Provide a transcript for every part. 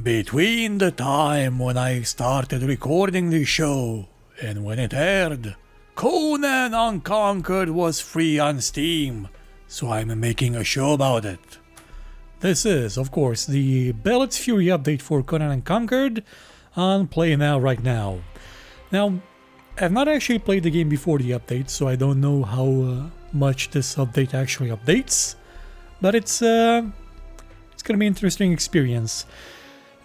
Between the time when I started recording the show and when it aired, Conan Unconquered was free on Steam, so I'm making a show about it. This is, of course, the Bellet's Fury update for Conan Unconquered on PlayNow right now. Now, I've not actually played the game before the update, so I don't know how much this update actually updates, but it's gonna be an interesting experience.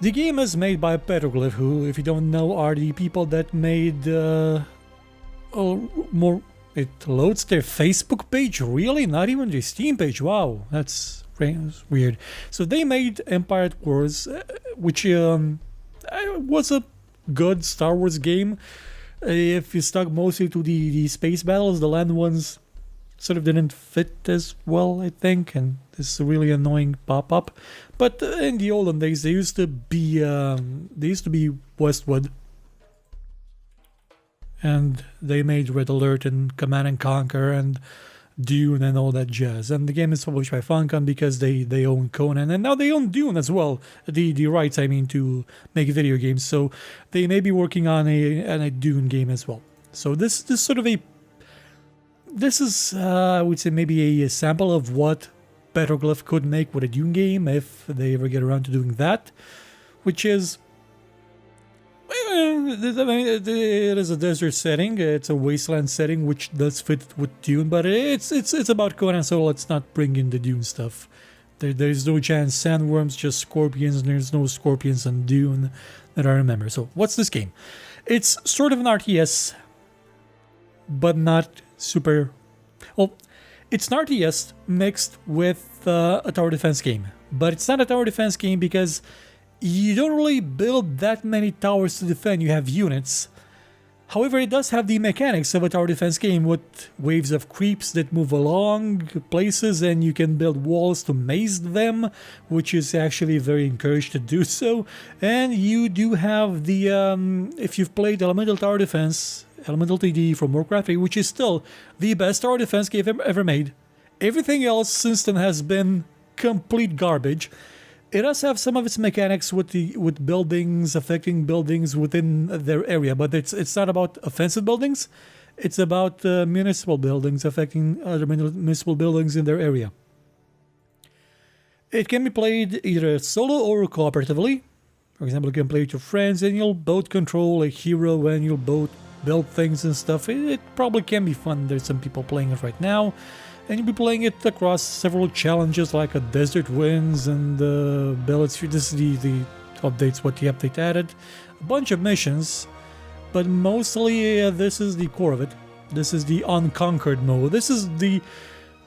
The game is made by Petroglyph, who, if you don't know, are the people that made it loads their Facebook page, really? Not even their Steam page. Wow, that's weird. So they made Empire at Wars, which was a good Star Wars game. If you stuck mostly to the space battles, the land ones sort of didn't fit as well, I think, and this really annoying pop-up. But in the olden days, they used to be Westwood, and they made Red Alert and Command and Conquer and Dune and all that jazz. And the game is published by Funcom because they own Conan, and now they own Dune as well. The rights, I mean, to make video games. So they may be working on a Dune game as well. So this is I would say maybe a sample of what Petroglyph could make with a Dune game if they ever get around to doing that, which is, it is a desert setting, it's a wasteland setting, which does fit with Dune, but it's about Conan, so let's not bring in the Dune stuff. There's no giant sandworms, just scorpions, and there's no scorpions on Dune that I remember. So what's this game? It's sort of an RTS, but not super. Well, it's an RTS mixed with a tower defense game, but it's not a tower defense game because you don't really build that many towers to defend. You have units. However, it does have the mechanics of a tower defense game with waves of creeps that move along places, and you can build walls to maze them, which is actually very encouraged to do so. And you do have the if you've played Elemental Tower Defense, Elemental TD from Warcraft 3, which is still the best tower defense game ever made. Everything else since then has been complete garbage. It does have some of its mechanics with buildings affecting buildings within their area, but it's not about offensive buildings. It's about municipal buildings affecting other municipal buildings in their area. It can be played either solo or cooperatively. For example, you can play with your friends and you'll both control a hero and you'll both build things and stuff. It probably can be fun. There's some people playing it right now. And you'll be playing it across several challenges like a Desert Winds and Bellet's Fury. This is the updates, what the update added. A bunch of missions, but mostly this is the core of it. This is the Unconquered mode. This is the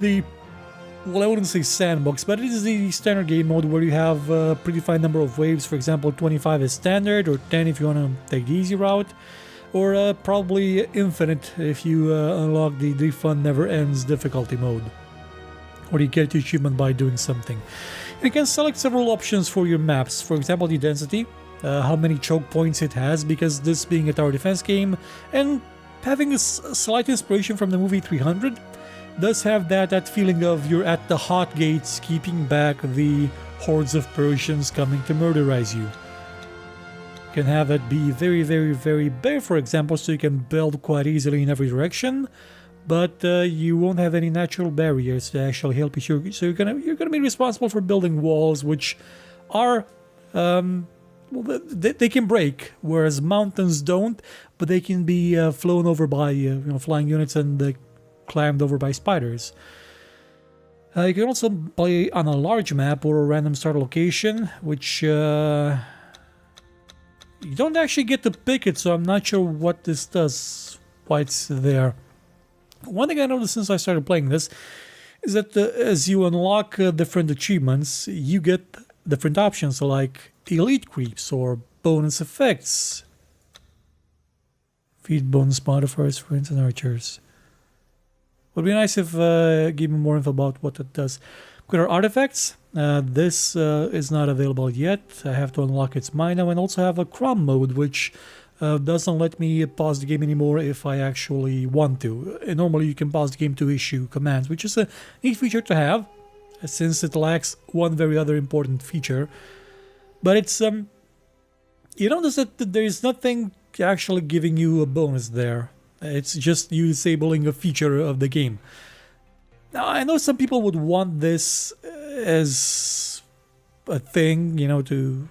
well, I wouldn't say sandbox, but it is the standard game mode where you have a predefined number of waves. For example, 25 is standard, or 10 if you want to take the easy route. Or probably infinite if you unlock the fun never ends difficulty mode, or you get the achievement by doing something. You can select several options for your maps. For example, the density, how many choke points it has, because this being a tower defense game and having a slight inspiration from the movie 300, does have that feeling of you're at the hot gates keeping back the hordes of Persians coming to murderize you. Can have it be very, very, very bare, for example, so you can build quite easily in every direction, but you won't have any natural barriers to actually help you. So you're gonna be responsible for building walls, which are they can break, whereas mountains don't, but they can be flown over by flying units and climbed over by spiders. You can also play on a large map or a random start location, which you don't actually get to pick it, so I'm not sure what this does, why it's there. One thing I noticed since I started playing this is that as you unlock different achievements, you get different options like elite creeps or bonus effects. Feed bonus modifiers for instant archers. Would be nice if give me more info about what it does. Quitter artifacts. This is not available yet. I have to unlock its mine now, and also have a crom mode, which doesn't let me pause the game anymore if I actually want to. And normally you can pause the game to issue commands, which is a neat feature to have, since it lacks one very other important feature. But it's you notice that there's nothing actually giving you a bonus there. It's just you disabling a feature of the game. Now, I know some people would want this as a thing, you know, to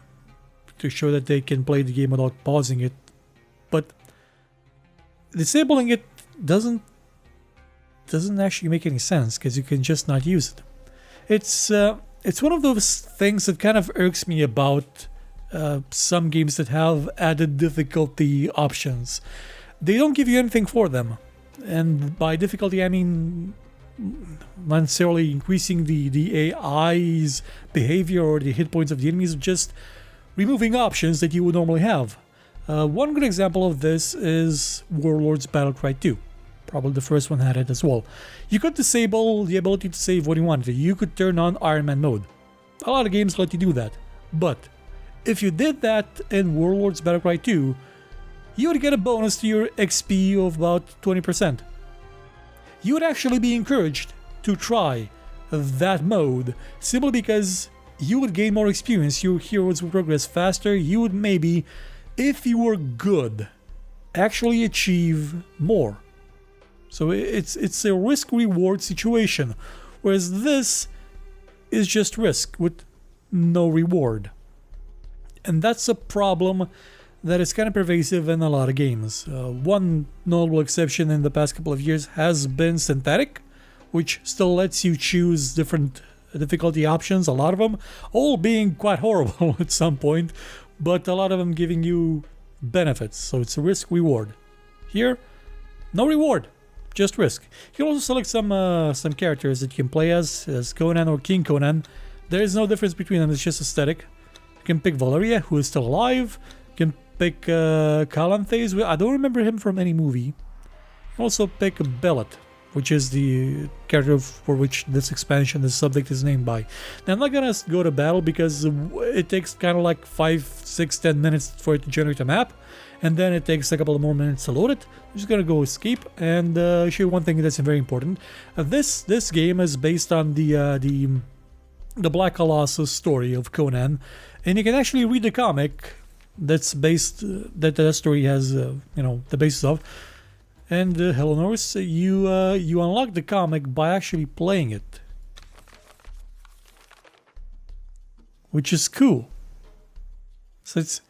show that they can play the game without pausing it, but disabling it doesn't actually make any sense because you can just not use it. It's one of those things that kind of irks me about some games that have added difficulty options. They don't give you anything for them, and by difficulty I mean not necessarily increasing the AI's behavior or the hit points of the enemies, just removing options that you would normally have. One good example of this is Warlords Battlecry 2. Probably the first one had it as well. You could disable the ability to save when you wanted. You could turn on Iron Man mode. A lot of games let you do that. But if you did that in Warlords Battlecry 2, you would get a bonus to your XP of about 20%. You would actually be encouraged to try that mode simply because you would gain more experience, your heroes would progress faster, you would maybe, if you were good, actually achieve more. So it's a risk-reward situation, whereas this is just risk with no reward. And that's a problem that is kind of pervasive in a lot of games. One notable exception in the past couple of years has been Synthetic, which still lets you choose different difficulty options, a lot of them all being quite horrible at some point, but a lot of them giving you benefits, so it's a risk-reward. Here, no reward, just risk. You can also select some characters that you can play as Conan or King Conan. There is no difference between them, it's just aesthetic. You can pick Valeria, who is still alive. You can pick Calanthes, I don't remember him from any movie. You can also pick Bellet, which is the character for which this expansion, this subject is named by. Now I'm not gonna go to battle because it takes kind of like 5, 6, 10 minutes for it to generate a map, and then it takes a couple of more minutes to load it. I'm just gonna go escape and show you one thing that's very important. This game is based on the Black Colossus story of Conan, and you can actually read the comic that's based that story has the basis of. And hello Norse, you unlock the comic by actually playing it, which is cool. So it's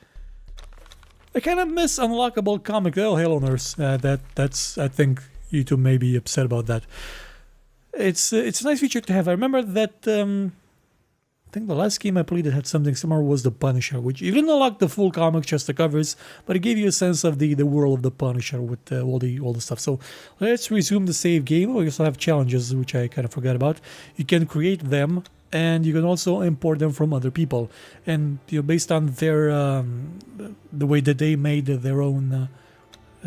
I kind of miss unlockable comic. Oh, hello Norse, that's I think you two may be upset about that. It's a nice feature to have. I remember that I think the last game I played that had something similar was The Punisher, which you didn't unlock the full comic, just the covers, but it gave you a sense of the world of The Punisher with all the stuff. So let's resume the save game. We also have challenges, which I kind of forgot about. You can create them, and you can also import them from other people. And based on their the way that they made their own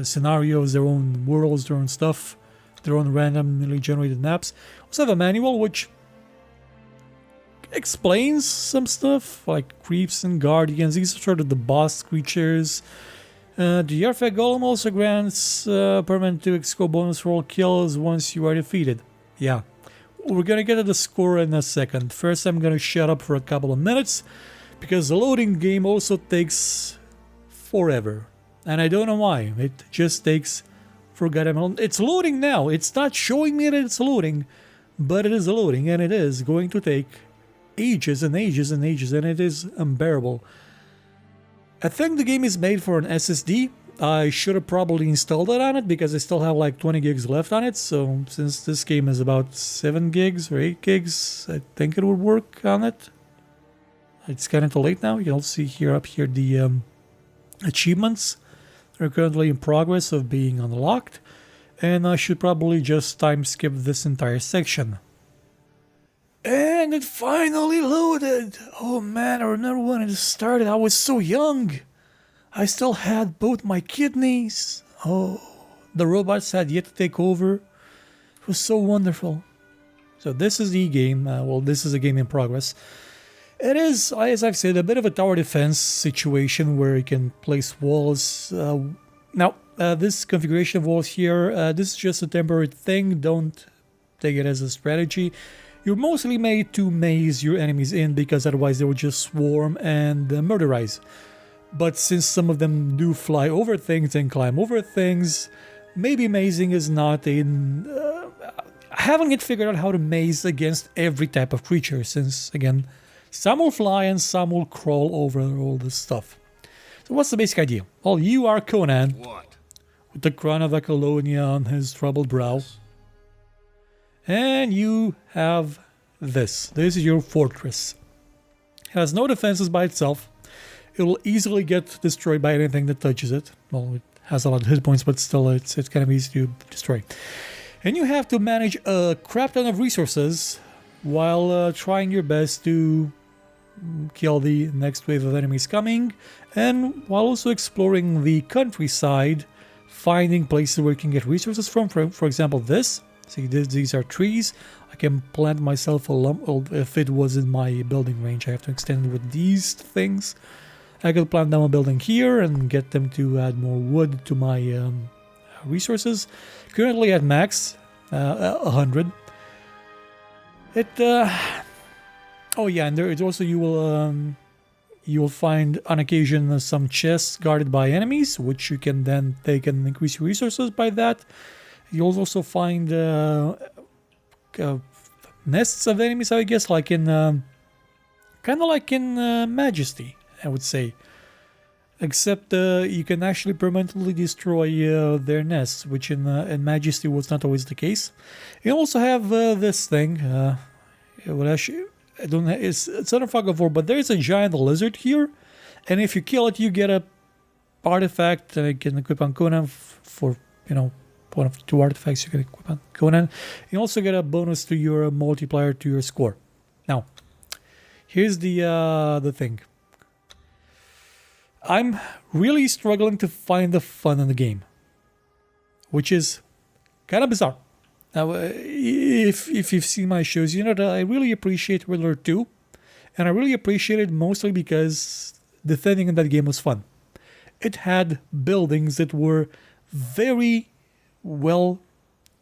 scenarios, their own worlds, their own stuff, their own randomly generated maps. We also have a manual which explains some stuff like creeps and guardians. These are sort of the boss creatures. The artifact golem also grants permanent 2x score bonus for all kills once you are defeated. Yeah, we're gonna get to the score in a second. First, I'm gonna shut up for a couple of minutes because the loading game also takes forever, and I don't know why. It just takes forever. It's loading now. It's not showing me that it's loading, but it is loading, and it is going to take ages and ages and ages, and it is unbearable. I think the game is made for an SSD. I should have probably installed it on it because I still have like 20 gigs left on it, so since this game is about 7 gigs or 8 gigs, I think it would work on it. It's kind of too late now. You'll see here up here the achievements are currently in progress of being unlocked, and I should probably just time skip this entire section. And it finally loaded! Oh man, I remember when it started, I was so young! I still had both my kidneys. Oh, the robots had yet to take over. It was so wonderful. So this is the game, this is a game in progress. It is, as I've said, a bit of a tower defense situation where you can place walls. Now, this configuration of walls here, this is just a temporary thing, don't take it as a strategy. You're mostly made to maze your enemies in because otherwise they will just swarm and murderize. But since some of them do fly over things and climb over things, maybe mazing is not in... I haven't yet figured out how to maze against every type of creature, since, again, some will fly and some will crawl over all this stuff. So what's the basic idea? Well, you are Conan, What? with the crown of Acolonia on his troubled brow. And you have this. This is your fortress. It has no defenses by itself. It will easily get destroyed by anything that touches it. Well, it has a lot of hit points, but still it's kind of easy to destroy. And you have to manage a crap ton of resources while trying your best to kill the next wave of enemies coming, and while also exploring the countryside, finding places where you can get resources from. For example, this. See, these are trees. I can plant myself a lump. If it was in my building range, I have to extend it with these things. I could plant down a building here and get them to add more wood to my resources. Currently at max, 100. Oh yeah, and there is also you will find on occasion some chests guarded by enemies, which you can then take and increase your resources by that. You'll also find nests of enemies, I guess, like in kind of like in Majesty, I would say. Except you can actually permanently destroy their nests, which in Majesty was not always the case. You also have this thing. It would actually, I don't know, it's not a fog of war, but there's a giant lizard here, and if you kill it, you get a artifact that you can equip on Conan for, you know, one of the 2 artifacts you can equip on Conan. You also get a bonus to your multiplier to your score. Now, here's the thing. I'm really struggling to find the fun in the game, which is kind of bizarre. Now, if you've seen my shows, you know that I really appreciate World War II, and I really appreciate it mostly because defending in that game was fun. It had buildings that were very well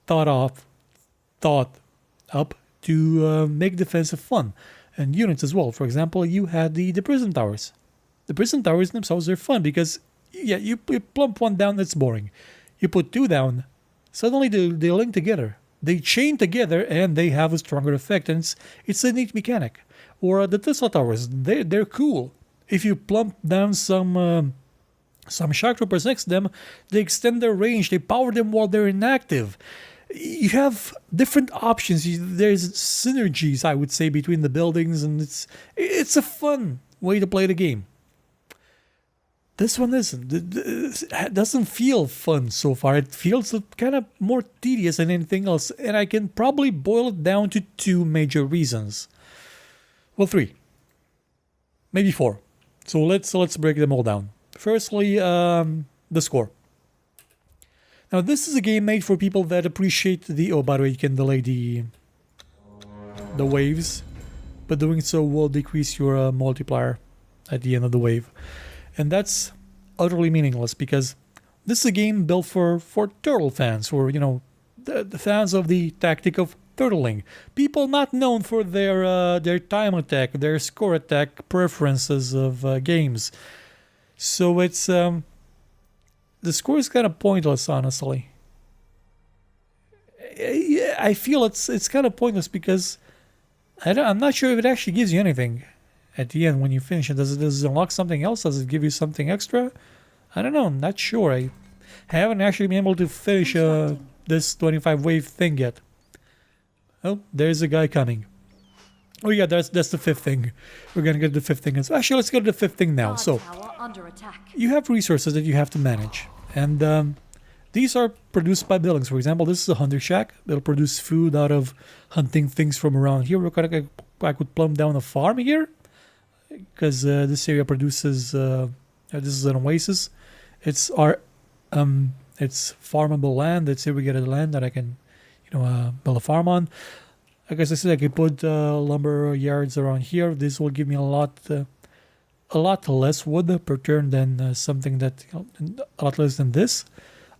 thought up to make defensive fun, and units as well. For example, you had the prison towers. The prison towers themselves are fun because, yeah, you plump one down, that's boring. You put 2 down, suddenly they link together. They chain together and they have a stronger effect, and it's a neat mechanic. Or the Tesla towers, they're cool. If you plump down some shock troopers next to them, they extend their range, they power them while they're inactive. You have different options. There's synergies, I would say, between the buildings, and it's a fun way to play the game. This one isn't. It doesn't feel fun so far. It feels kind of more tedious than anything else, and I can probably boil it down to 2 major reasons. Well, 3. Maybe 4. So let's break them all down. Firstly, the score. Now, this is a game made for people that appreciate the... Oh, by the way, you can delay the waves, but doing so will decrease your multiplier at the end of the wave. And that's utterly meaningless because this is a game built for turtle fans, or, you know, the fans of the tactic of turtling. People not known for their time attack, their score attack preferences of games. So it's the score is kind of pointless, honestly. I feel it's kind of pointless because I'm not sure if it actually gives you anything at the end when you finish it. Does it unlock something else? Does it give you something extra? I don't know. I'm not sure. I haven't actually been able to finish this 25 wave thing yet. Oh, there's a guy coming. Oh yeah, that's the 5th thing. We're gonna get the 5th thing. So actually, let's go to the 5th thing now. So you have resources that you have to manage, and these are produced by buildings. For example, this is a hunter shack. It'll produce food out of hunting things from around here. I could plumb down a farm here, because this area produces. This is an oasis. It's farmable land. It's irrigated land that I can, build a farm on. Like as I said, I could put lumber yards around here. This will give me a lot less wood per turn than something that a lot less than this.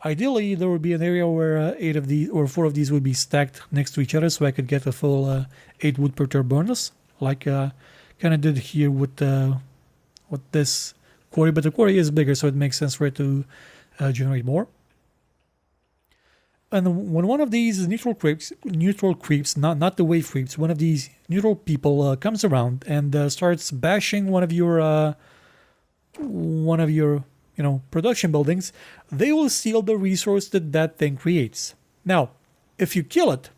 Ideally, there would be an area where 8 of these or 4 of these would be stacked next to each other, so I could get a full 8 wood per turn bonus, like kind of did here with this quarry, but the quarry is bigger, so it makes sense for it to generate more. And when one of these neutral creeps, not the wave creeps, one of these neutral people comes around and starts bashing one of your production buildings, they will steal the resource that thing creates. Now, if you kill it,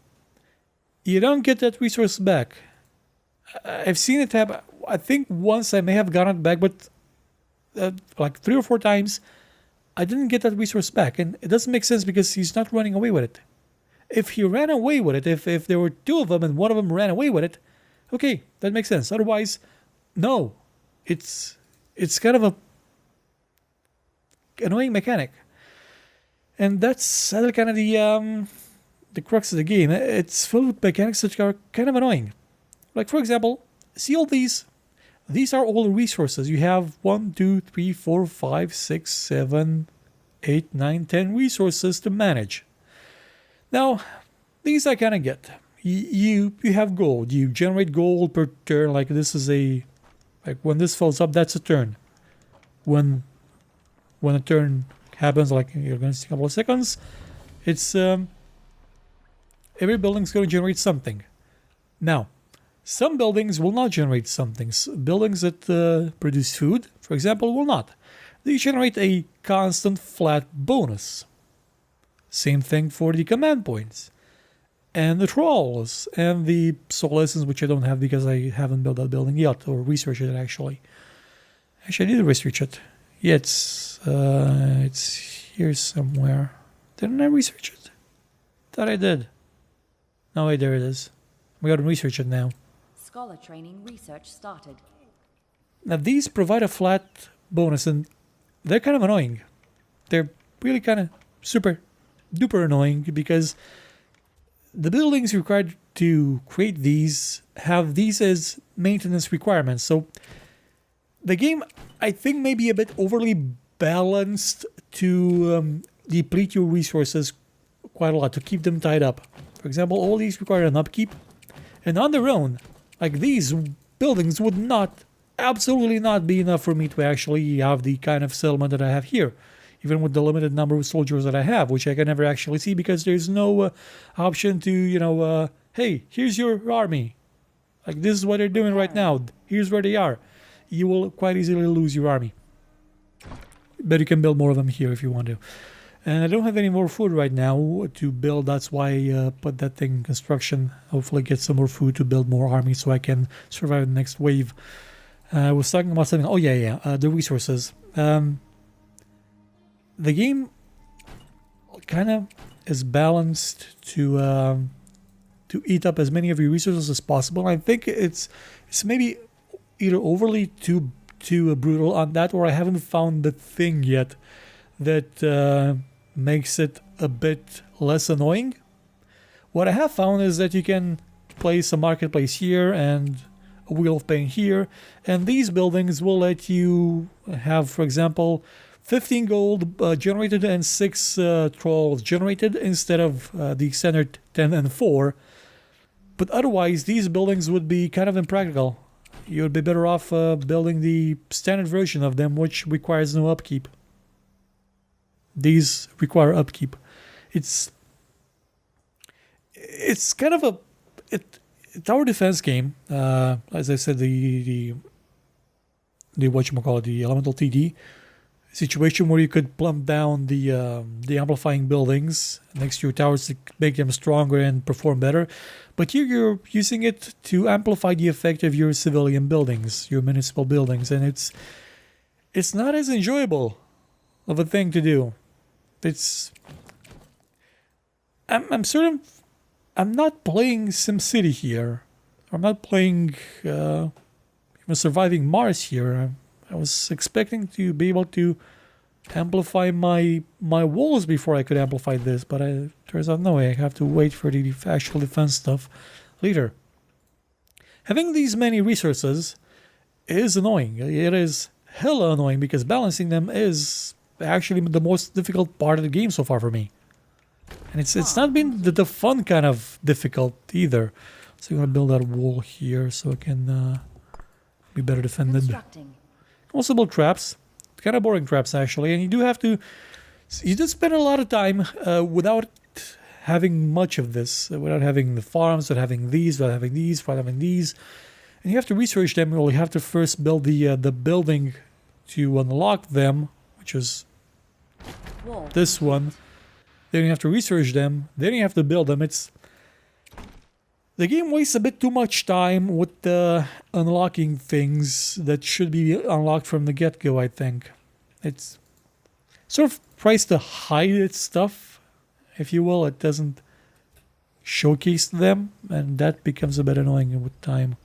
you don't get that resource back. I've seen it happen. I think once I may have gotten it back, but like 3 or 4 times, I didn't get that resource back. And it doesn't make sense because he's not running away with it. If he ran away with it, if there were 2 of them and one of them ran away with it, okay, that makes sense. Otherwise, no. It's kind of a annoying mechanic. And that's kind of the crux of the game. It's full of mechanics that are kind of annoying. Like, for example, see all these? These are all the resources. You have 1, 2, 3, 4, 5, 6, 7, 8, 9, 10 resources to manage. Now, these I kind of get. You have gold. You generate gold per turn. Like this is like when this fills up, that's a turn. When a turn happens, like you're going to see a couple of seconds, it's every building's going to generate something. Now, some buildings will not generate something. Buildings that produce food, for example, will not. They generate a constant flat bonus. Same thing for the command points. And the trolls. And the soul essence, which I don't have because I haven't built that building yet. Or researched it, actually. Actually, I did research it. Yeah, it's here somewhere. Didn't I research it? Thought I did. No, wait, there it is. We gotta research it now. Scholar training research started. Now these provide a flat bonus and they're kind of annoying. They're really kind of super duper annoying because the buildings required to create these have these as maintenance requirements. So the game, I think, may be a bit overly balanced to deplete your resources quite a lot, to keep them tied up. For example, all these require an upkeep. And on their own, like these buildings would absolutely not be enough for me to actually have the kind of settlement that I have here. Even with the limited number of soldiers that I have, which I can never actually see because there's no option to, hey, here's your army. Like this is what they're doing right now. Here's where they are. You will quite easily lose your army. But you can build more of them here if you want to. And I don't have any more food right now to build. That's why I put that thing in construction. Hopefully get some more food to build more armies so I can survive the next wave. I was talking about something. Oh, yeah. The resources. The game kind of is balanced to eat up as many of your resources as possible. I think it's maybe either overly too brutal on that, or I haven't found the thing yet that makes it a bit less annoying. What I have found is that you can place a marketplace here and a wheel of pain here, and these buildings will let you have, for example, 15 gold generated and 6 trolls generated instead of the standard 10 and 4. But otherwise, these buildings would be kind of impractical. You would be better off building the standard version of them, which requires no upkeep. These require upkeep. It's kind of a tower defense game. As I said, the whatchamacallit, the elemental TD situation where you could plump down the amplifying buildings next to your towers to make them stronger and perform better. But here you're using it to amplify the effect of your civilian buildings, your municipal buildings, and it's not as enjoyable of a thing to do. I'm not playing SimCity here. I'm not playing even Surviving Mars here. I was expecting to be able to amplify my walls before I could amplify this, but it turns out no way. I have to wait for the actual defense stuff later. Having these many resources is annoying. It is hella annoying because balancing them is actually the most difficult part of the game so far for me. And it's not been the fun kind of difficult either. So I'm going to build that wall here so I can be better defended. Also build traps. kind of boring traps actually, and you do spend a lot of time without having much of this, without having the farms, without having these, without having these, without having these, and you have to research them. You have to first build the building to unlock them, which is this one. Then you have to research them. Then you have to build them. The game wastes a bit too much time with unlocking things that should be unlocked from the get-go, I think. It's sort of tries to hide its stuff, if you will. It doesn't showcase them, and that becomes a bit annoying with time.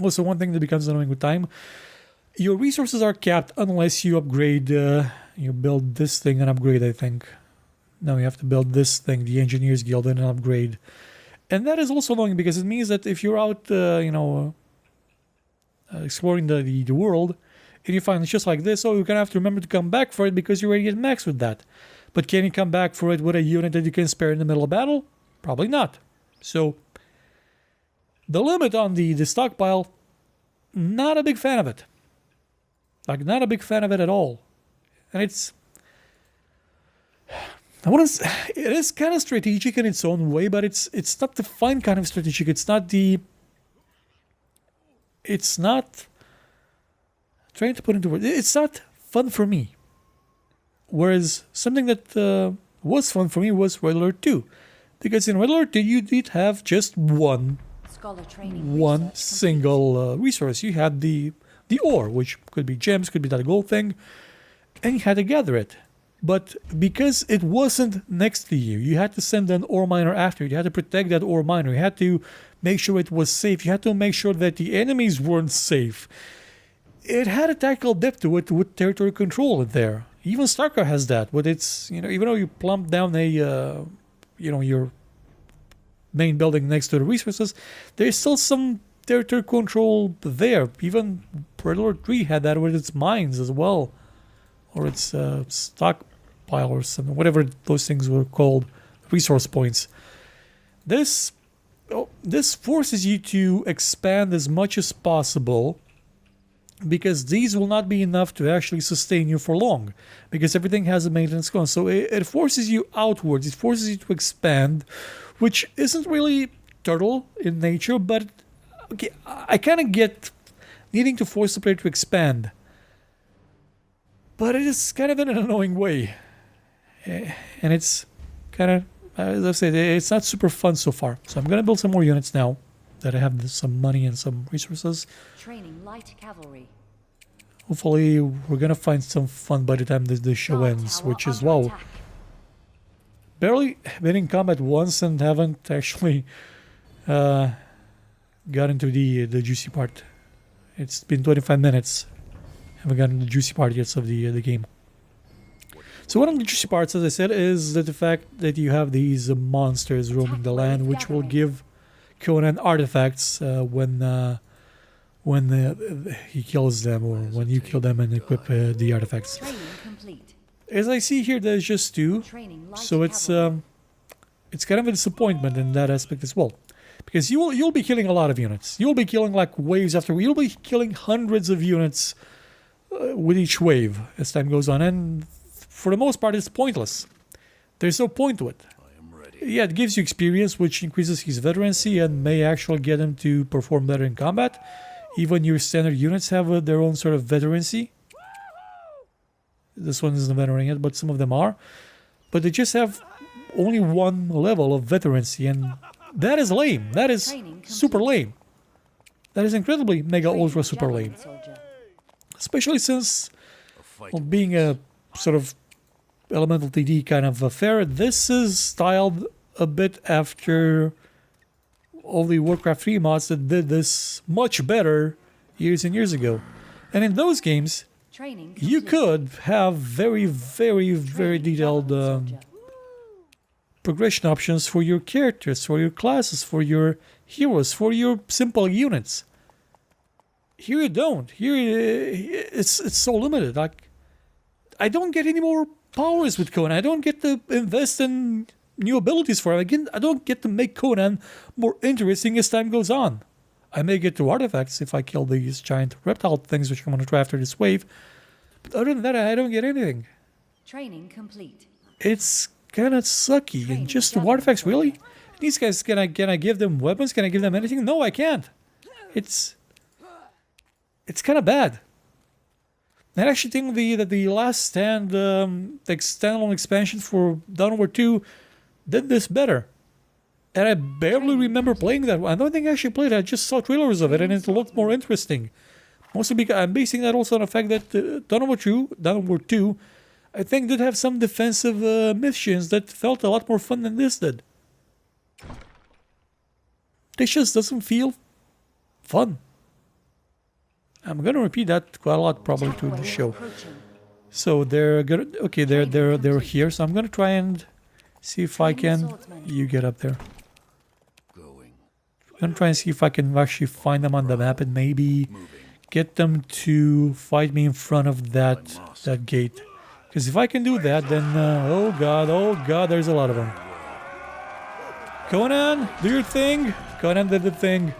Also, one thing that becomes annoying with time, your resources are capped unless you upgrade, you build this thing and upgrade, I think. Now you have to build this thing, the Engineers Guild, and an upgrade. And that is also annoying because it means that if you're out, exploring the world, and you find it's just like this, you're going to have to remember to come back for it because you're already at max with that. But can you come back for it with a unit that you can spare in the middle of battle? Probably not. So, the limit on the stockpile, not a big fan of it. Like, not a big fan of it at all. And it is kind of strategic in its own way, but it's not the fine kind of strategic. It's not trying to put into words. It's not fun for me. Whereas something that was fun for me was Red Alert 2. Because in Red Alert 2 you did have just one single resource. You had the ore, which could be gems, could be that gold thing, and you had to gather it. But because it wasn't next to you, you had to send an ore miner after it. You had to protect that ore miner. You had to make sure it was safe. You had to make sure that the enemies weren't safe. It had a tactical depth to it with territory control in there. Even Starcraft has that. But it's, even though you plump down your main building next to the resources, there's still some territory control there. Even Red Alert 3 had that with its mines as well. Or its stockpile or something, whatever those things were called, resource points. This forces you to expand as much as possible, because these will not be enough to actually sustain you for long, because everything has a maintenance cost. So it forces you outwards. It forces you to expand, which isn't really turtle in nature, but okay, I kind of get needing to force the player to expand. But it is kind of in an annoying way. And it's kind of, as I said, it's not super fun so far. So I'm going to build some more units now that I have some money and some resources. Training light cavalry. Hopefully we're going to find some fun by the time the show ends, which is, wow. Barely been in combat once and haven't actually got into the juicy part. It's been 25 minutes. Haven't gotten the juicy part yet of the game. So one of the juicy parts, as I said, is the fact that you have these monsters roaming the land, which will give Conan artifacts when he kills them, or when you kill them and equip the artifacts. As I see here, there's just 2, so it's kind of a disappointment in that aspect as well. Because you'll be killing a lot of units. You'll be killing like waves after. You'll be killing hundreds of units with each wave as time goes on, and for the most part it's pointless. There's no point to it. Yeah, it gives you experience, which increases his veterancy and may actually get him to perform better in combat. Even your standard units have their own sort of veterancy. This one isn't a veteran yet, but some of them are. But they just have only one level of veterancy, and that is lame. That is super lame. That is incredibly mega ultra super lame. Especially since, being a sort of elemental TD kind of affair, this is styled a bit after all the Warcraft 3 mods that did this much better years and years ago. And in those games, you could have very, very, very detailed progression options for your characters, for your classes, for your heroes, for your simple units. Here you don't. Here it's so limited. Like, I don't get any more powers with Conan. I don't get to invest in new abilities for him. Again, I don't get to make Conan more interesting as time goes on. I may get to artifacts if I kill these giant reptile things, which I'm going to try after this wave. other than that, I don't get anything. Training complete. It's kind of sucky. And just artifacts, really? These guys, can I give them weapons? Can I give them anything? No, I can't. It's kind of bad. I actually think that the last stand, the standalone expansion for Dawn of War 2 did this better. And I barely remember playing that one. I don't think I actually played it. I just saw trailers of it and it looked more interesting. Mostly because I'm basing that also on the fact that Dawn of War 2, I think did have some defensive missions that felt a lot more fun than this did. This just doesn't feel fun. I'm gonna repeat that quite a lot probably to the show. So they're gonna they're here. So I'm gonna try and see if I can. You get up there. I'm gonna try and see if I can actually find them on the map and maybe get them to fight me in front of that gate. Because if I can do that, then oh god, there's a lot of them. Conan, do your thing. Conan did the thing.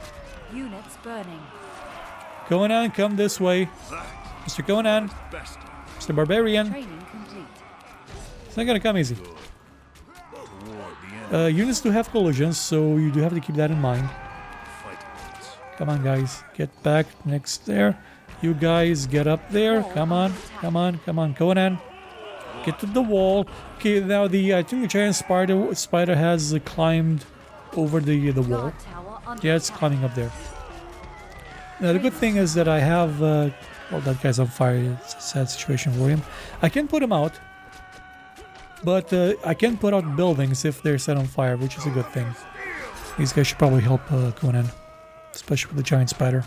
Units burning. Conan, come this way. Mr. Conan. Mr. Barbarian. Training complete. It's not gonna come easy. Units do have collisions, so you do have to keep that in mind. Come on, guys. Get back next there. You guys get up there. Come on. Conan. Get to the wall. Okay, now I think the giant spider has climbed over the wall. Yeah, it's climbing up there. Now the good thing is that I have well, that guy's on fire. It's a sad situation for him. I can put him out, but I can put out buildings if they're set on fire, which is a good thing. These guys should probably help Conan, especially with the giant spider.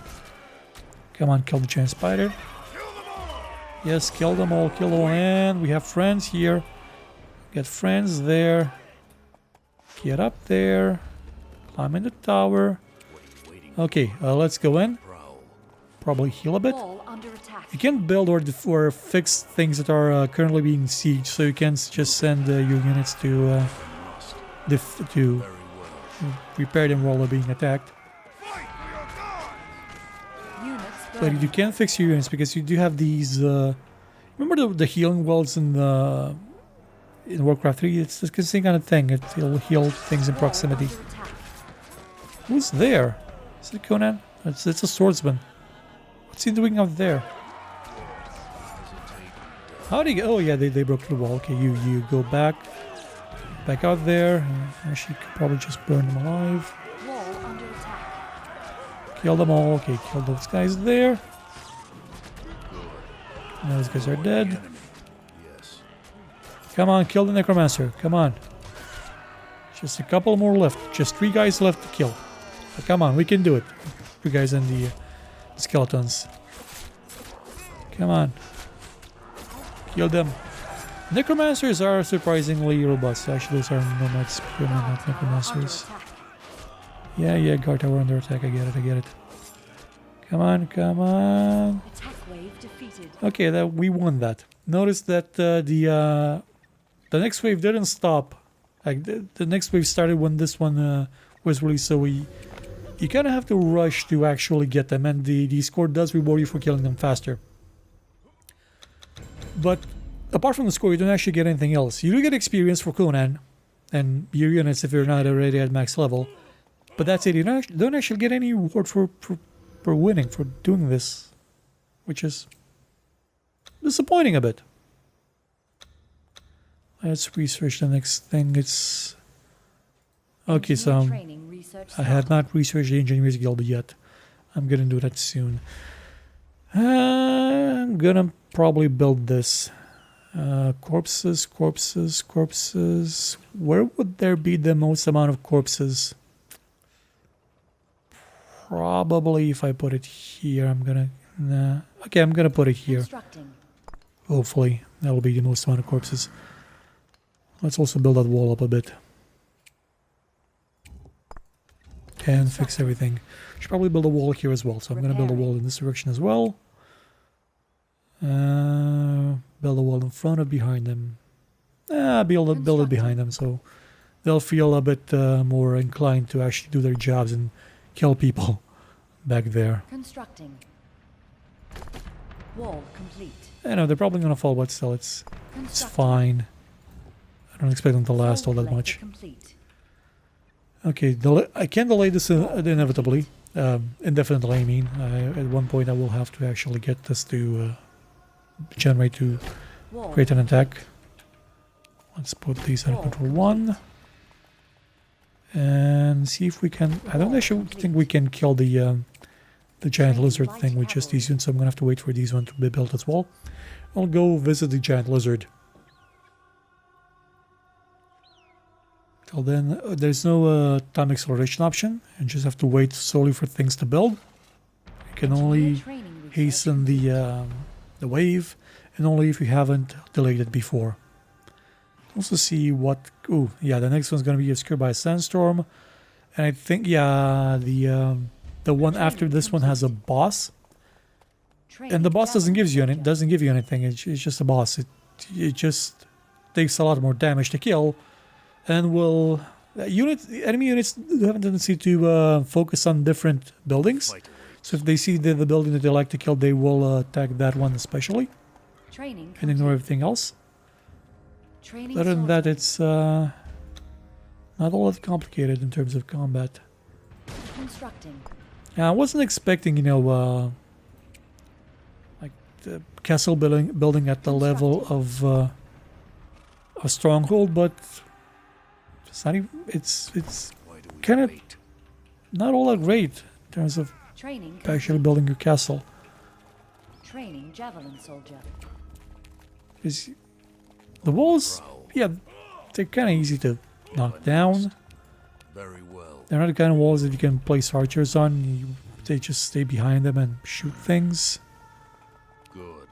Come on, kill the giant spider. Yes, kill them all, and we have friends here. Get friends there. Get up there. Climb in the tower. Okay, let's go in. Probably heal a bit. You can build or fix things that are currently being sieged, so you can just send your units to repair them while they're being attacked. But you can fix your units because you do have these. Remember the healing wells in Warcraft 3? It's the same kind of thing. It'll heal things in proximity. Who's there? Is it Conan? It's a swordsman. What's he doing out there? How do you get? Oh yeah, they broke the wall. Okay, you go back out there. She could probably just burn them alive. Kill them all. Okay, kill those guys there. Those guys are dead. Come on, kill the necromancer. Come on. Just a couple more left. Just 3 guys left to kill. But come on, we can do it. 3 guys and the skeletons. Come on. Kill them. Necromancers are surprisingly robust. Actually, those are nomads, pure nomad necromancers. Yeah, guard tower under attack. I get it. Come on. Okay, that we won that. Notice that the next wave didn't stop. Like the next wave started when this one was released. So you kind of have to rush to actually get them, and the score does reward you for killing them faster. But apart from the score, you don't actually get anything else. You do get experience for Conan and your units if you're not already at max level. But that's it. You don't actually get any reward for winning, for doing this, which is disappointing a bit. Let's research the next thing. It's okay. So I have not researched the Engineers Guild yet. I'm gonna do that soon. I'm gonna probably build this. Corpses. Where would there be the most amount of corpses? Probably if I put it here, I'm gonna put it here. Hopefully that will be the most amount of corpses. Let's also build that wall up a bit and fix everything. Should probably build a wall here as well, so I'm gonna build a wall in this direction as well. Build a wall in front or behind them. Build it behind them, so they'll feel a bit more inclined to actually do their jobs and kill people back there. Constructing. Wall complete. I know they're probably gonna fall, but still, it's Constructing. fine. I don't expect them to last all that Collector much. Complete. Okay, I can delay this inevitably, indefinitely. I mean, at one point I will have to actually get this to generate to Wall. create an attack. Let's put these under control 1 and see if we can. I don't actually think we can kill the giant lizard thing with just these units, so I'm gonna have to wait for these ones to be built as well. I'll go visit the giant lizard. Till then, there's no time acceleration option, and just have to wait solely for things to build. You can only hasten the wave, and only if you haven't delayed it before. Also see what. Oh, yeah, the next one's gonna be obscured by a sandstorm, and I think the one after this one has a boss, and the boss doesn't give you anything. It's just a boss. It just takes a lot more damage to kill. And will enemy units have a tendency to focus on different buildings. So if they see the building that they like to kill, they will attack that one especially, and ignore everything else. Other than that, it's not all that complicated in terms of combat. Constructing. I wasn't expecting, like the castle building at the level of a stronghold, but. It's kind of not all that great in terms of actually building your castle. Training javelin soldier. Because the walls, yeah, they're kind of easy to knock down. Very well. They're not the kind of walls that you can place archers on. They just stay behind them and shoot things. Good.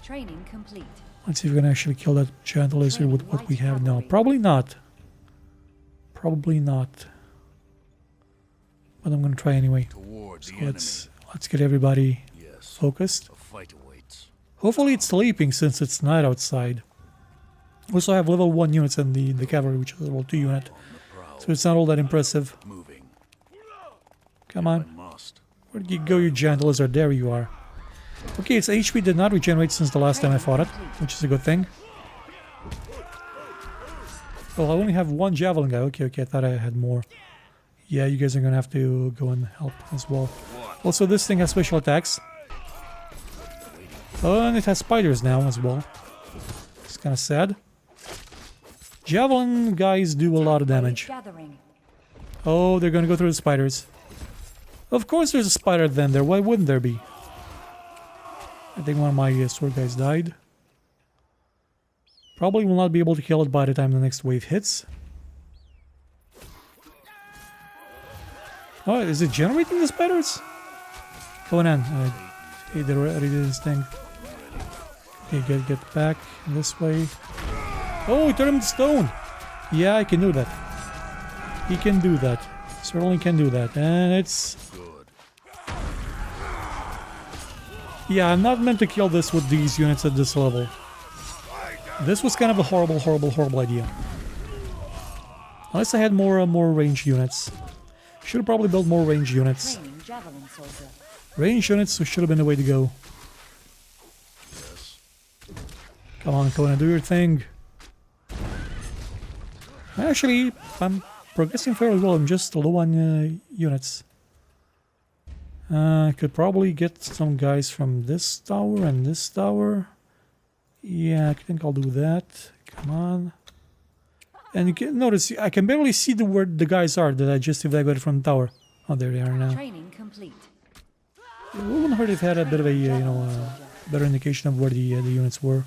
Training complete. Let's see if we can actually kill that giant lizard with what we have now. Probably not. Probably not. But I'm gonna try anyway. So let's get everybody focused. A fight awaits. Hopefully it's sleeping since it's night outside. Also I have level 1 units in the cavalry, which is a level 2 unit. So it's not all that impressive. Moving. Come on. I must. Where'd you go, you giant lizard? There you are. Okay, its HP did not regenerate since the last time I fought it, which is a good thing. Well, I only have one javelin guy. Okay, I thought I had more. Yeah, you guys are gonna have to go and help as well. Also, this thing has special attacks. Oh, and it has spiders now as well. It's kind of sad. Javelin guys do a lot of damage. Oh, they're gonna go through the spiders. Of course there's a spider then there. Why wouldn't there be? I think one of my sword guys died. Probably will not be able to kill it by the time the next wave hits. Oh, is it generating the spiders? Conan, he already did his thing. Okay, get back this way. Oh, he turned him to stone! Yeah, I can do that. He can do that. Certainly can do that. And it's... Yeah, I'm not meant to kill this with these units at this level. This was kind of a horrible idea. Unless I had more ranged units. Should have probably built more ranged units. Ranged units should have been the way to go. Come on, Conan, do your thing. Actually, I'm progressing fairly well. I'm just low on units. I could probably get some guys from this tower and this tower. Yeah, I think I'll do that. Come on. And you can notice, I can barely see where the guys are that I just evacuated from the tower. Oh, there they are now. Training complete. It wouldn't hurt if I had a bit of a, better indication of where the units were.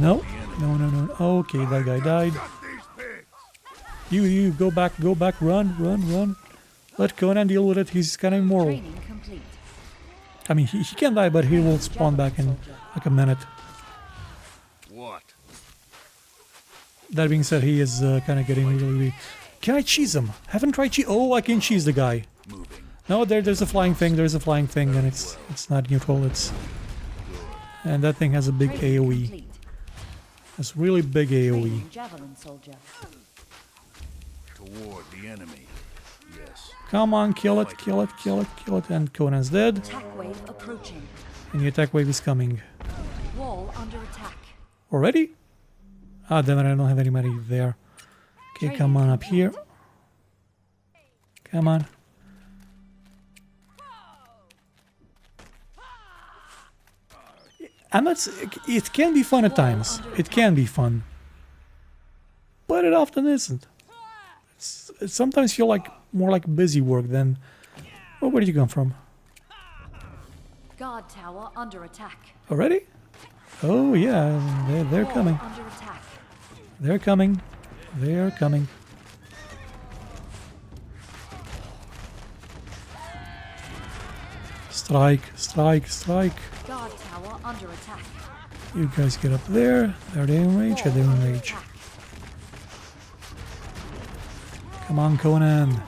No. Okay, that guy died. You, go back, run. Let Conan deal with it, he's kind of immoral. I mean, he can die, but he will spawn back in like a minute. What? That being said, he is kind of getting really... Can I cheese him? Haven't tried cheese... Oh, I can cheese the guy. No, there's a flying thing, and it's not neutral, it's... And that thing has a big AoE. It's really big AoE. Toward the enemy. Yes. Come on, kill it, kill it, kill it, kill it. And Conan's dead. Attack wave approaching. And the attack wave is coming. Wall under attack. Already? Ah, damn it, I don't have anybody there. Okay, come on up here. Come on. I'm not. It can be fun at times. It can be fun, but it often isn't. It sometimes feel like more like busy work than. Oh, where did you come from? Guard tower under attack. Already? Oh yeah, they're Wall coming. under attack. They're coming. They're coming. Strike! Strike! Strike! Guard tower under attack. You guys get up there. Are they in range? Are they in range? Come on, Conan.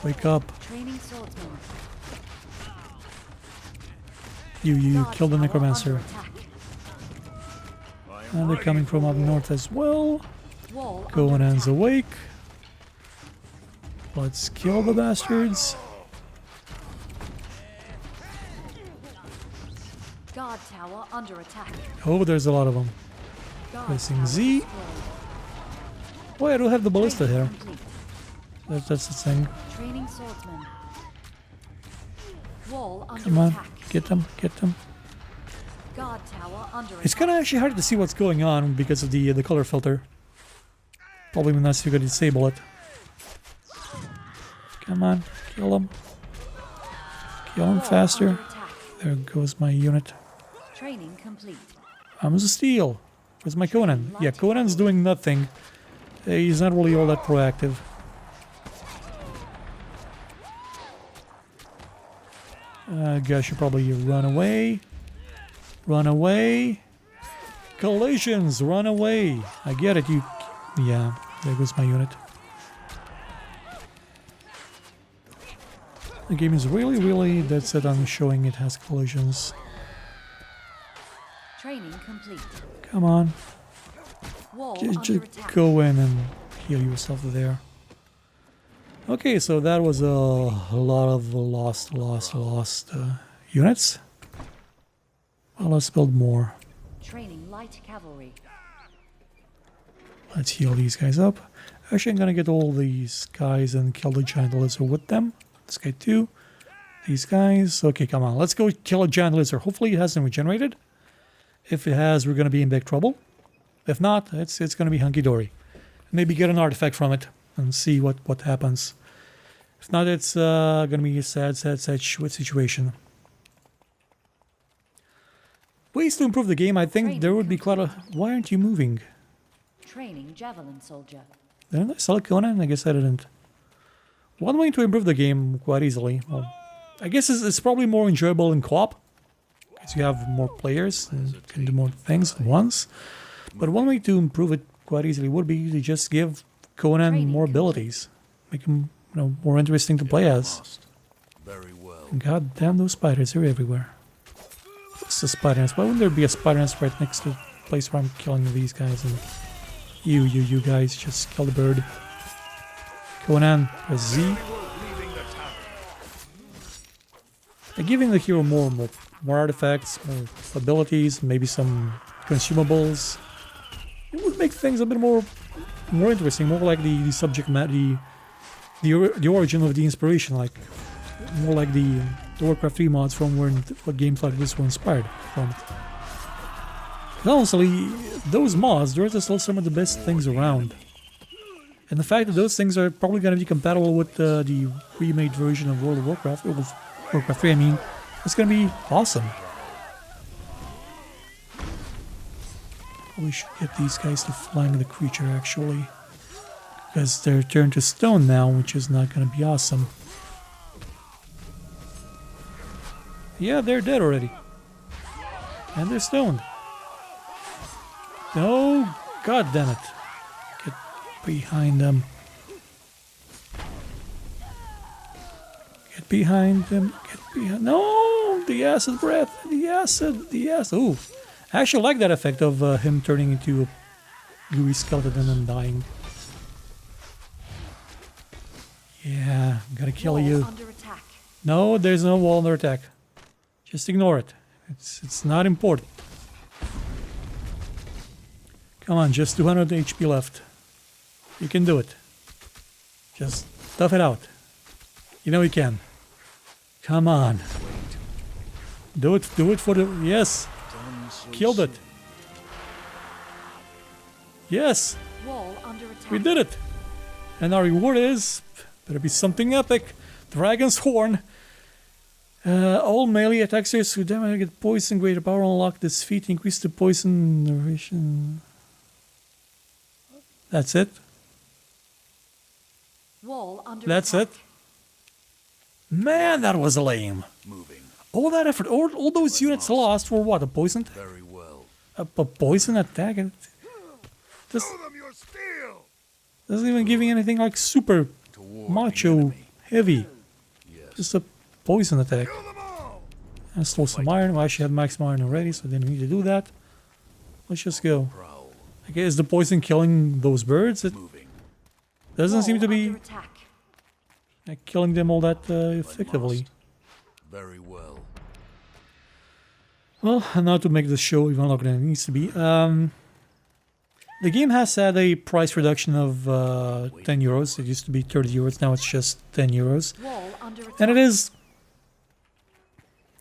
Wake up. Training swordsman. You Guard killed the tower necromancer. under attack. And they're coming from up north as well. Wall under Conan's attack. awake. Let's kill the bastards. Guard tower under attack. Oh, there's a lot of them. Guard Pressing tower Z. destroyed. Why I don't have the ballista Training here? complete. That's the thing. Training swordsman. Wall under Come on, attack. get them, get them. Guard tower under It's attack. kind of actually hard to see what's going on because of the color filter. Probably not so good to disable it. Come on, kill them. Kill them Wall faster. under attack. There goes my unit. Training complete. I'm the steal. Where's my Conan? Yeah, Conan's doing nothing. He's not really all that proactive. Guys should probably run away. Run away. Collisions, run away. I get it, you... Yeah, there goes my unit. The game is really dead set on showing it has collisions. Training complete. Come on. Wall Just under attack. go in and heal yourself there. Okay, so that was a lot of lost units. Well, let's build more. Training light cavalry. Let's heal these guys up. Actually, I'm gonna get all these guys and kill the giant lizard with them. This guy too. These guys. Okay, come on. Let's go kill a giant lizard. Hopefully it hasn't regenerated. If it has, we're gonna be in big trouble. If not, it's gonna be hunky-dory. Maybe get an artifact from it and see what happens. If not, it's gonna be a sad situation. Ways to improve the game. I think there would be quite a... Why aren't you moving? Training javelin soldier. Didn't I select Conan? I guess I didn't. One way to improve the game quite easily. Well, I guess it's probably more enjoyable in co-op. Because you have more players and can do more things at once. But one way to improve it quite easily would be to just give Conan Training more abilities. Make him, more interesting to play as. Must. Very well. God damn those spiders, they're everywhere. What's the spider nest? Why wouldn't there be a spider nest right next to the place where I'm killing these guys? And you guys, just kill the bird. Conan, press Z. And giving the hero more artifacts, more abilities, maybe some consumables. It would make things a bit more interesting, more like the subject matter, the origin of the inspiration, like more like the Warcraft 3 mods from what games like this were inspired from. And honestly, those mods, those are still some of the best things around. And the fact that those things are probably going to be compatible with the remade version of World of Warcraft, or Warcraft 3, I mean, it's going to be awesome. Probably should get these guys to flank the creature, actually. Because they're turned to stone now, which is not going to be awesome. Yeah, they're dead already. And they're stoned. No, god damn it. Get behind them. Get behind them. Get behind. No, the acid breath. The acid. Ooh. I actually like that effect of him turning into a gooey skeleton and then dying. Yeah, gotta kill Wall you. under attack. No, there's no wall under attack. Just ignore it. It's not important. Come on, just 200 HP left. You can do it. Just tough it out. You know you can. Come on. Do it for the... Yes! Done so Killed it. Yes! Wall under attack. We did it! And our reward is... Better be something epic. Dragon's Horn. All melee attackers who damage get poison, greater power unlock this feat, increase the poison duration. That's it. Wall under That's attack. it. Man, that was lame. moving. All that effort, all those units lost for what? A poison attack? Very well. A poison attack? This Show them your steel. doesn't even give me anything like super Toward the macho enemy. heavy. Yes. Just a poison attack. Kill them all. I stole some iron. Well, I actually had max iron already, so I didn't need to do that. Let's just go. Prowl. Okay, is the poison killing those birds? It Moving. doesn't seem Wall to be under attack. killing them all that effectively. Very well. Well, now to make this show even longer than it needs to be. The game has had a price reduction of 10 euros. It used to be 30 euros, now it's just 10 euros. Wall under attack. And it is...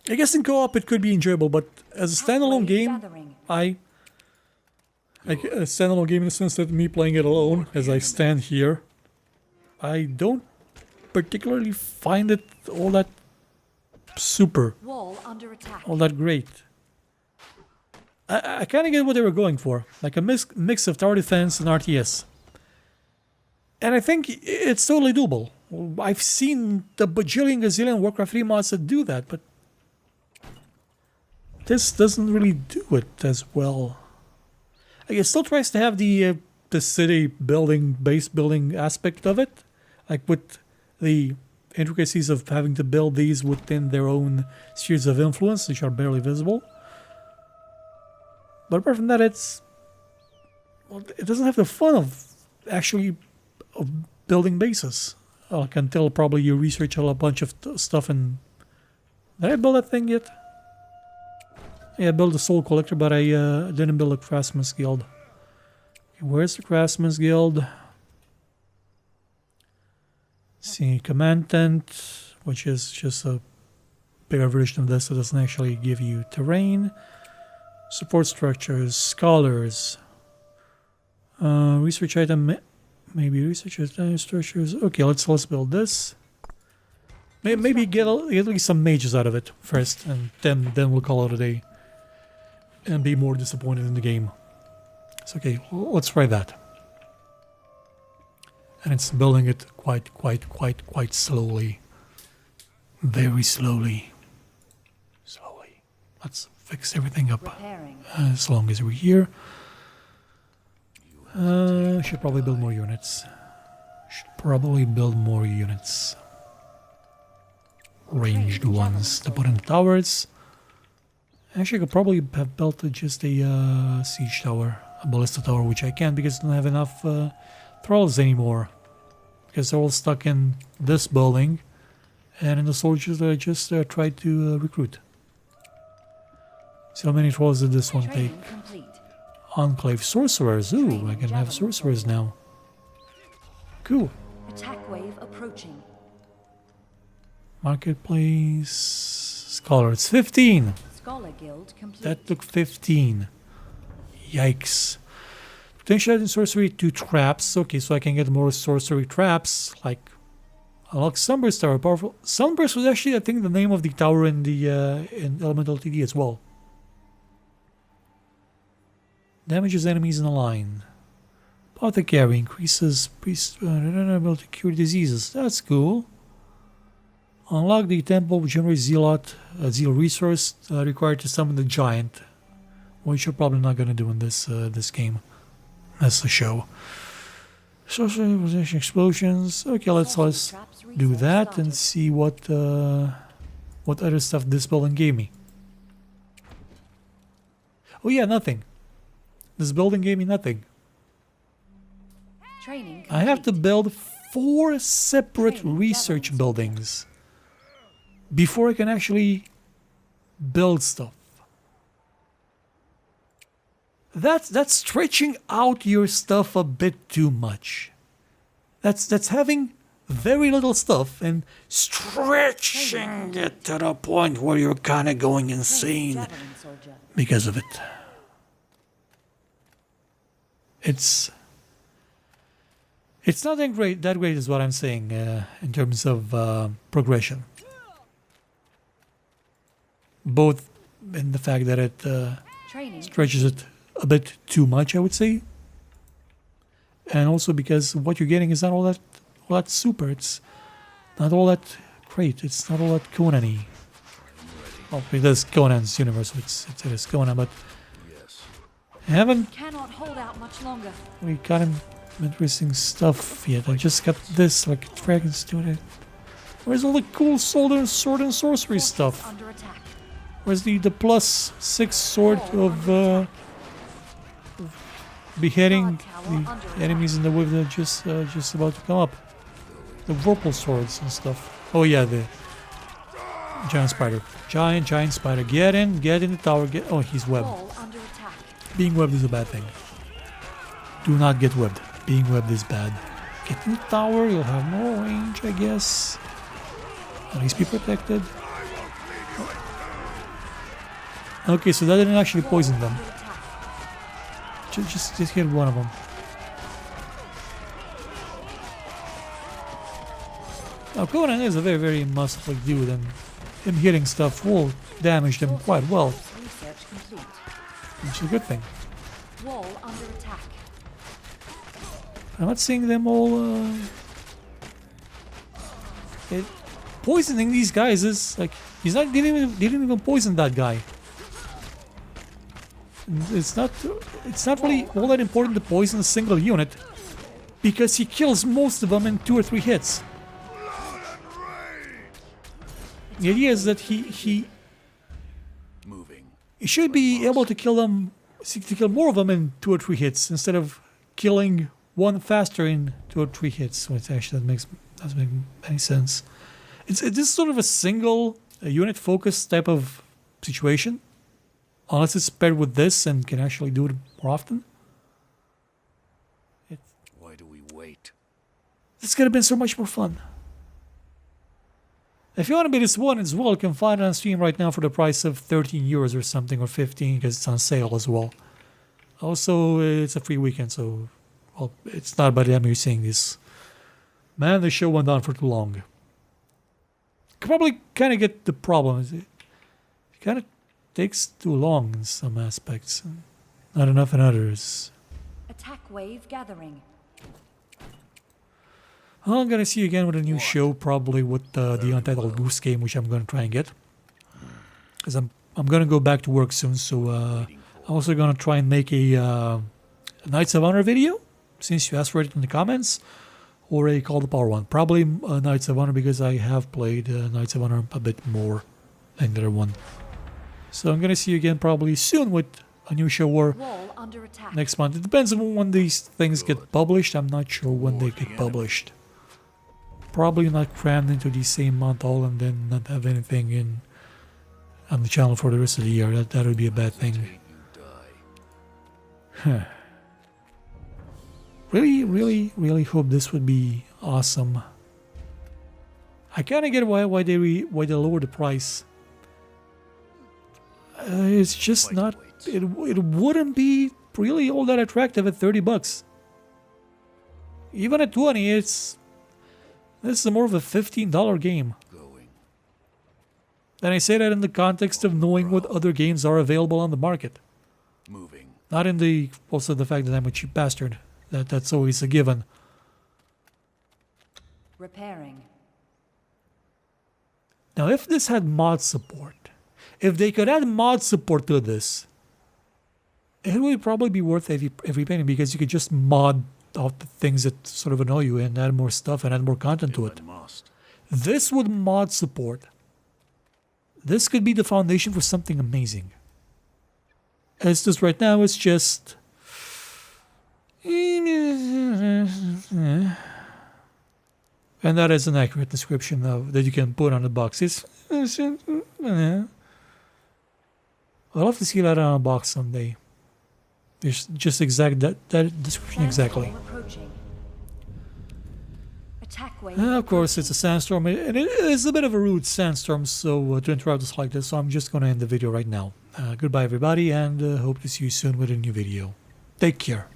I guess in co-op it could be enjoyable, but as a standalone Wave game, gathering. like a standalone game in the sense that me playing it alone, as I stand here, I don't particularly find it all that super, Wall under attack. all that great. I kind of get what they were going for, like a mix of tower defense and RTS. And I think it's totally doable. I've seen the bajillion gazillion Warcraft 3 mods that do that, but this doesn't really do it as well. Like, it still tries to have the city building, base building aspect of it, like with the intricacies of having to build these within their own spheres of influence, which are barely visible. But apart from that, it doesn't have the fun of actually building bases. Like until probably you research a bunch of stuff and... Did I build that thing yet? Yeah, I built a Soul Collector, but I didn't build a Craftsman's Guild. Okay, where's the Craftsman's Guild? See, Command Tent, which is just a bigger version of this that doesn't actually give you terrain. Support structures, scholars, research item, maybe research item structures. Okay, let's build this. Maybe get at least some mages out of it first, and then we'll call it a day. And be more disappointed in the game. It's okay. Let's try that. And it's building it quite slowly. Very slowly. Slowly. Let's fix everything up. Repairing. As long as we're here. Should probably build more units. Ranged ones to put in towers. Actually, I could probably have built just a siege tower, a ballista tower, which I can't because I don't have enough thralls anymore. Because they're all stuck in this building and in the soldiers that I just tried to recruit. See how many thralls did this one take? Training complete. Enclave sorcerers. Ooh, I can have sorcerers now. Cool. Attack wave approaching. Marketplace. Scholars. 15. Scholar guild complete. That took 15. Yikes. Potential add in sorcery to traps. Okay, so I can get more sorcery traps. Like, unlock Sunburst Tower. Powerful. Sunburst was actually, I think, the name of the tower in the in Elemental TD as well. Damages enemies in a line. Apothecary increases priest ability to cure diseases. That's cool. Unlock the temple which generates zealot, zeal resource required to summon the giant, which you're probably not gonna do in this this game. That's the show. Social possession explosions. Okay, let's do that and see what other stuff this building gave me. Oh yeah, nothing. This building gave me nothing. Training I have to complete. build 4 separate research buildings before I can actually build stuff. That's stretching out your stuff a bit too much. That's having very little stuff and stretching it to the point where you're kind of going insane Javelin soldier. because of it. It's not that great. That great is what I'm saying in terms of progression. Both in the fact that it Training. stretches it a bit too much, I would say, and also because what you're getting is not all that super. It's not all that great. It's not all that Conan-y. Well, it is Conan's universe. It is Conan, but Yes. I haven't Cannot hold out much longer. really got him interesting stuff yet. I just got this, like Dragon's doing it. Where's all the cool sword and sorcery Fortress stuff? under attack. Where's the +6 sword of beheading the enemies in the wave that are just about to come up? The Whirlpool swords and stuff. Oh yeah, the giant spider. Giant spider. Get in the tower. Oh, he's webbed. Wall under attack. Being webbed is a bad thing. Do not get webbed. Being webbed is bad. Get in the tower, you'll have more range, I guess. At least be protected. Okay, so that didn't actually poison them. Under attack. Just hit one of them. Now Conan is a very, very muscly dude, and him hitting stuff will damage them quite well, Research complete. which is a good thing. Wall under attack. I'm not seeing them all. Poisoning these guys is like didn't even poison that guy. It's not really all that important to poison a single unit because he kills most of them in 2 or 3 hits. The idea is that he Moving. should be able to kill more of them in 2 or 3 hits instead of killing one faster in 2 or 3 hits. Which actually doesn't make any sense. This is sort of a single unit focused type of situation, unless it's paired with this and can actually do it more often. Why do we wait? This could have been so much more fun. If you want to be this one as well, you can find it on Steam right now for the price of 13 euros or something, or 15 because it's on sale as well. Also, it's a free weekend, so well, it's not by the time you're seeing this. Man, the show went on for too long. Could probably kind of get the problem. It kind of takes too long in some aspects, and not enough in others. Attack wave gathering. Well, I'm gonna see you again with a new show, probably with the Untitled Goose Game, which I'm gonna try and get. Because I'm gonna go back to work soon, so I'm also gonna try and make a Knights of Honor video, since you asked for it in the comments, or a Call to Power one. Probably Knights of Honor because I have played Knights of Honor a bit more than the other one. So I'm gonna see you again probably soon with a new show or Wall under attack. next month. It depends on when these things get published. I'm not sure when they get published. Probably not crammed into the same month all and then not have anything on the channel for the rest of the year. That would be a bad thing. Really hope this would be awesome. I kind of get why they lowered the price. It's just not. It wouldn't be really all that attractive at $30. Even at 20, this is more of a $15 game. Going. And I say that in the context of knowing what other games are available on the market. Moving. Not in the also the fact that I'm a cheap bastard. That's always a given. Repairing. Now, if this had mod support, if they could add mod support to this, it would probably be worth every penny because you could just mod out the things that sort of annoy you and add more stuff and add more content to it. Must. This would mod support. This could be the foundation for something amazing. As just right now, it's just. And that is an accurate description of that you can put on the boxes. I'll have to see that on a box someday. It's just exact that description exactly. Sandstorm approaching. Attack wave. Of course, it's a sandstorm, and it is a bit of a rude sandstorm, so to interrupt us like this, so I'm just going to end the video right now. Goodbye, everybody, and hope to see you soon with a new video. Take care.